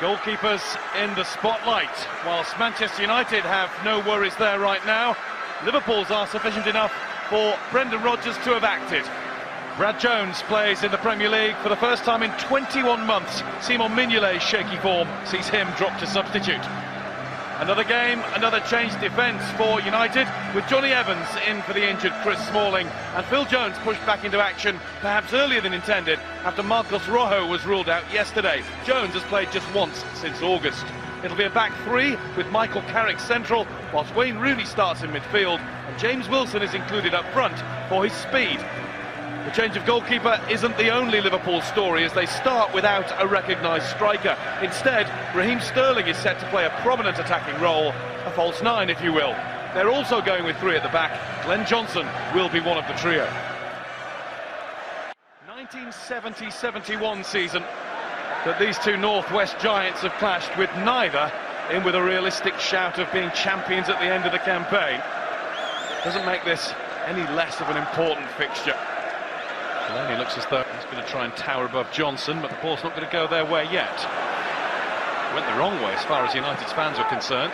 Goalkeepers in the spotlight. Whilst Manchester United have no worries there right now, Liverpool's are sufficient enough for Brendan Rodgers to have acted. Brad Jones plays in the Premier League for the first time in 21 months. Simon Mignolet's shaky form sees him drop to substitute. Another game, another changed defence for United, with Johnny Evans in for the injured Chris Smalling, and Phil Jones pushed back into action perhaps earlier than intended after Marcos Rojo was ruled out yesterday. Jones has played just once since August. It'll be a back three with Michael Carrick central, whilst Wayne Rooney starts in midfield, and James Wilson is included up front for his speed. The change of goalkeeper isn't the only Liverpool story, as they start without a recognised striker. Instead, Raheem Sterling is set to play a prominent attacking role, a false nine if you will. They're also going with three at the back. Glenn Johnson will be one of the trio. 1970-71 season that these two Northwest giants have clashed, with neither in with a realistic shout of being champions at the end of the campaign. Doesn't make this any less of an important fixture. Delaney looks as though he's going to try and tower above Johnson, but the ball's not going to go their way yet. Went the wrong way as far as United's fans are concerned.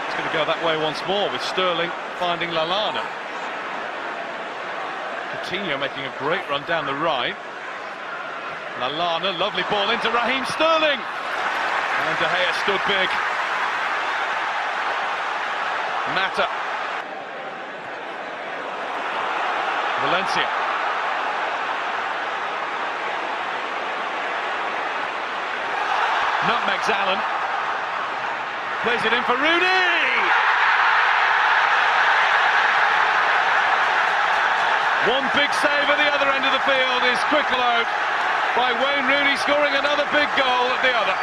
It's going to go that way once more, with Sterling finding Lallana. Coutinho making a great run down the right. Lallana, lovely ball into Raheem Sterling. And De Gea stood big. Mata. Valencia. Nutmegs Allen. Plays it in for Rooney! One big save at the other end of the field is quickly out by Wayne Rooney, scoring another big goal at the other.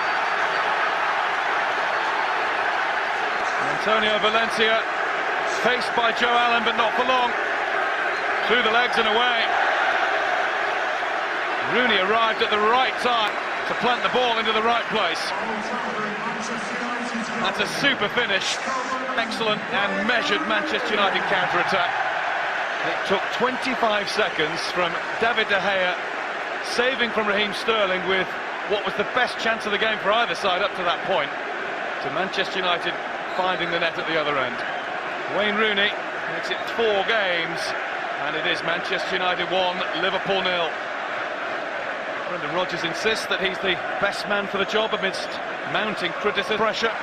Antonio Valencia, faced by Joe Allen, but not for long. Through the legs and away. Rooney arrived at the right time to plant the ball into the right place. That's a super finish. Excellent and measured Manchester United counter-attack. It took 25 seconds from David De Gea saving from Raheem Sterling with what was the best chance of the game for either side up to that point, to Manchester United finding the net at the other end. Wayne Rooney makes it 4 games, and it is Manchester United 1, Liverpool 0. Brendan Rodgers insists that he's the best man for the job amidst mounting criticism. Pressure.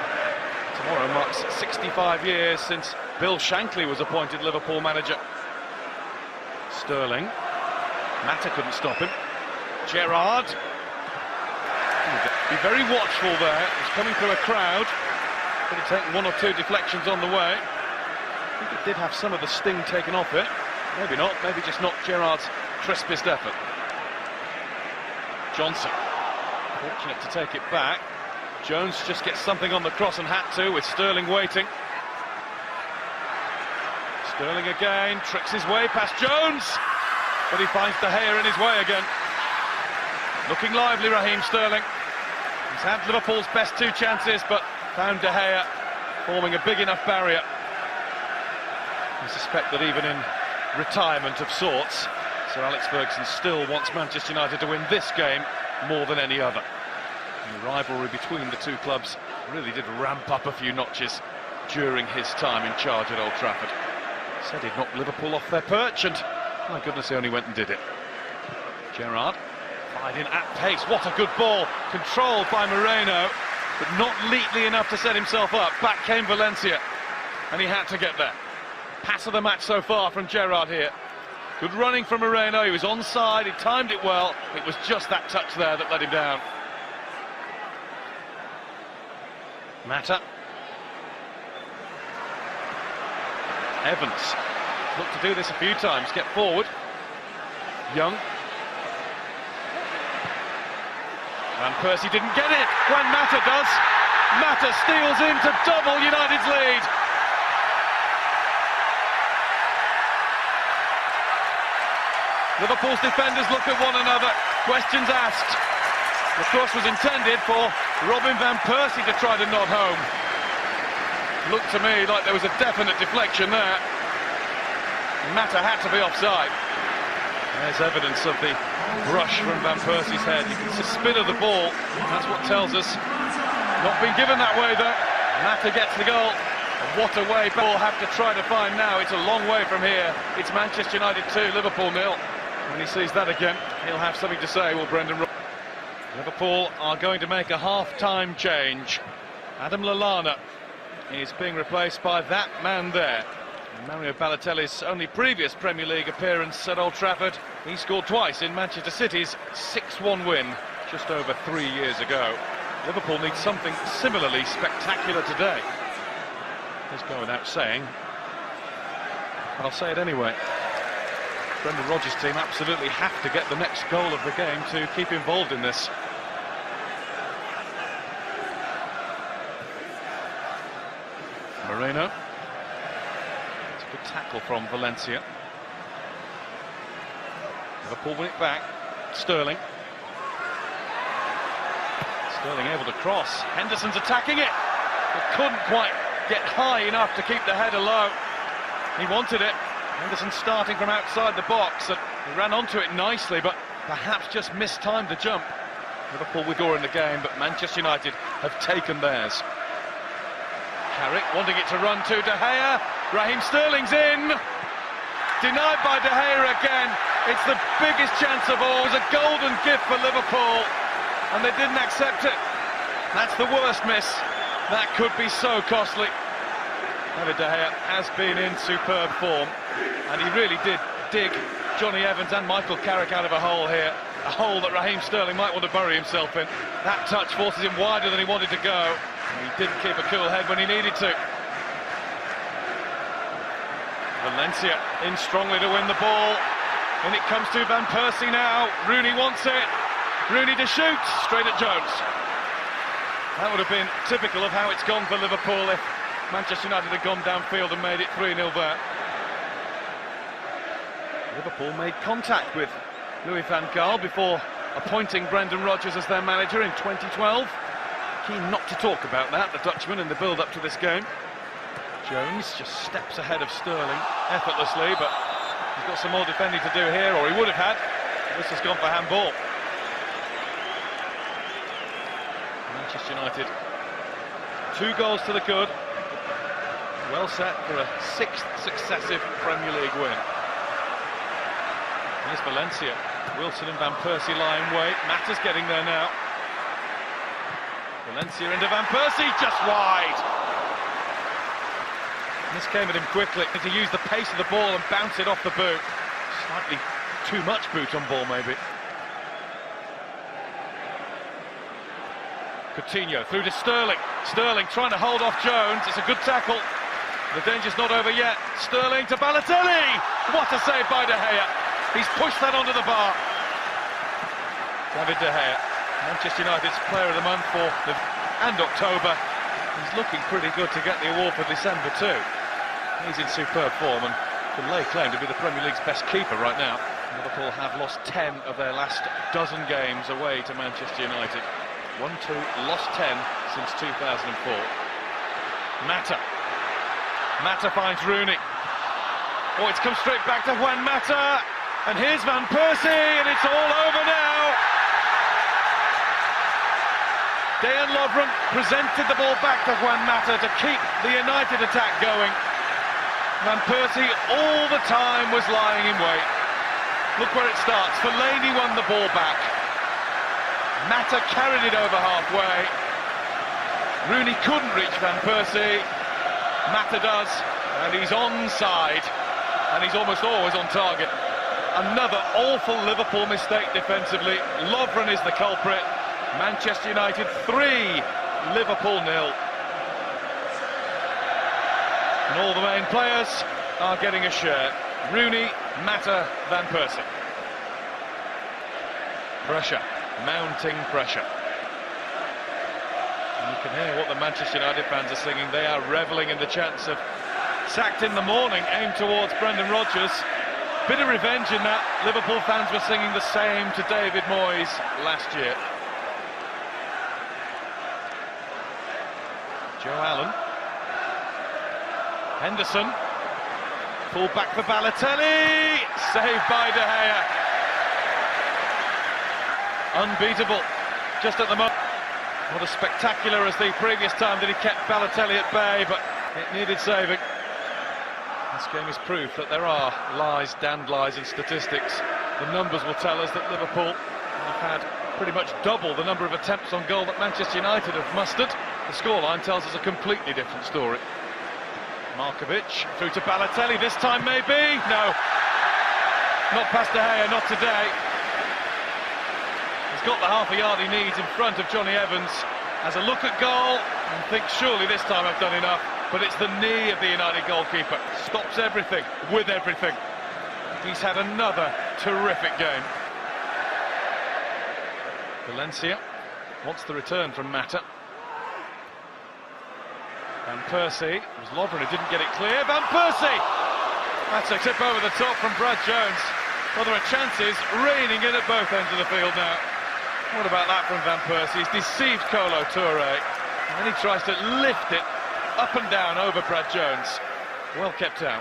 Tomorrow marks 65 years since Bill Shankly was appointed Liverpool manager. Sterling. Mata couldn't stop him. Gerrard. Be very watchful there. He's coming through a crowd. Could have taken 1 or 2 deflections on the way. I think it did have some of the sting taken off it. Maybe not, maybe just not Gerrard's crispest effort. Johnson, fortunate to take it back. Jones just gets something on the cross and had to, with Sterling waiting. Sterling again, tricks his way past Jones, but he finds De Gea in his way again. Looking lively, Raheem Sterling. He's had Liverpool's best 2 chances, but found De Gea forming a big enough barrier. I suspect that even in retirement of sorts, Sir Alex Ferguson still wants Manchester United to win this game more than any other. And the rivalry between the two clubs really did ramp up a few notches during his time in charge at Old Trafford. Said he'd knock Liverpool off their perch, and my goodness, he only went and did it. Gerrard fired in at pace. What a good ball, controlled by Moreno, but not neatly enough to set himself up. Back came Valencia, and he had to get there. Pass of the match so far from Gerrard here. Good running from Moreno, he was onside, he timed it well. It was just that touch there that let him down. Mata. Evans. Looked to do this a few times, get forward. Young. And Persie didn't get it when Mata does. Mata steals in to double United's lead. Liverpool's defenders look at one another, questions asked. The cross was intended for Robin van Persie to try to nod home. Looked to me like there was a definite deflection there. Mata had to be offside. There's evidence of the brush from Van Persie's head. You can see the spin of the ball. That's what tells us. Not been given that way though. Mata gets the goal. What a way we'll have to try to find now. It's a long way from here. It's Manchester United 2, Liverpool 0. When he sees that again, he'll have something to say, will Brendan Rodgers. Liverpool are going to make a half-time change. Adam Lallana is being replaced by that man there. Mario Balotelli's only previous Premier League appearance at Old Trafford, he scored twice in Manchester City's 6-1 win just over 3 years ago. Liverpool needs something similarly spectacular today. This go without saying, but I'll say it anyway. Brendan Rodgers' team absolutely have to get the next goal of the game to keep involved in this. Moreno. It's a good tackle from Valencia. Liverpool win it back. Sterling. Sterling able to cross. Henderson's attacking it, but couldn't quite get high enough to keep the header low. He wanted it. Henderson starting from outside the box, and he ran onto it nicely, but perhaps just mistimed the jump. Liverpool withdraw in the game, but Manchester United have taken theirs. Carrick wanting it to run to De Gea. Raheem Sterling's in. Denied by De Gea again. It's the biggest chance of all. It was a golden gift for Liverpool, and they didn't accept it. That's the worst miss. That could be so costly. David De Gea has been in superb form, and he really did dig Johnny Evans and Michael Carrick out of a hole here. A hole that Raheem Sterling might want to bury himself in. That touch forces him wider than he wanted to go. He didn't keep a cool head when he needed to. Valencia in strongly to win the ball. And it comes to Van Persie now. Rooney wants it. Rooney to shoot, straight at Jones. That would have been typical of how it's gone for Liverpool if Manchester United had gone downfield and made it 3-0 there. Liverpool made contact with Louis van Gaal before appointing Brendan Rodgers as their manager in 2012. Keen not to talk about that, the Dutchman, in the build-up to this game. Jones just steps ahead of Sterling effortlessly, but he's got some more defending to do here, or he would have had. This has gone for handball. Manchester United, 2 goals to the good. Well set for a 6th successive Premier League win. Here's Valencia. Wilson and Van Persie lying wait. Mata's getting there now. Valencia into Van Persie, just wide. And this came at him quickly to use the pace of the ball and bounce it off the boot. Slightly too much boot on ball, maybe. Coutinho through to Sterling. Sterling trying to hold off Jones. It's a good tackle. The danger's not over yet. Sterling to Balotelli. What a save by De Gea. He's pushed that onto the bar. David De Gea, Manchester United's Player of the Month and October. He's looking pretty good to get the award for December too. He's in superb form and can lay claim to be the Premier League's best keeper right now. Liverpool have lost 10 of their last dozen games away to Manchester United. 1-2, lost 10 since 2004. Mata finds Rooney. Oh, it's come straight back to Juan Mata. And here's Van Persie, and it's all over now. Dejan Lovren presented the ball back to Juan Mata to keep the United attack going. Van Persie all the time was lying in wait. Look where it starts. Fellaini won the ball back. Mata carried it over halfway. Rooney couldn't reach Van Persie. Mata does, and he's onside, and he's almost always on target. Another awful Liverpool mistake defensively. Lovren is the culprit. Manchester United 3, Liverpool 0. And all the main players are getting a share. Rooney, Mata, Van Persie. Pressure, mounting pressure. And you can hear what the Manchester United fans are singing. They are revelling in the chance of sacked in the morning, aimed towards Brendan Rodgers. Bit of revenge in that. Liverpool fans were singing the same to David Moyes last year. Joe Allen. Henderson. Pulled back for Balotelli. Saved by De Gea. unbeatable just at the moment. Not as spectacular as the previous time that he kept Balotelli at bay, but it needed saving. This game is proof that there are lies, damned lies in statistics. The numbers will tell us that Liverpool have had pretty much double the number of attempts on goal that Manchester United have mustered. The scoreline tells us a completely different story. Markovic through to Balotelli, this time maybe? No. Not past De Gea, not today. He's got the half a yard he needs in front of Johnny Evans. Has a look at goal and thinks surely this time I've done enough. But it's the knee of the United goalkeeper. Stops everything with everything. He's had another terrific game. Valencia wants the return from Mata. Van Persie, it was Lovren who didn't get it clear. Van Persie! That's a tip over the top from Brad Jones. Well, there are chances raining in at both ends of the field now. What about that from Van Persie? He's deceived Kolo Touré. And then he tries to lift it up and down over Brad Jones. Well kept out.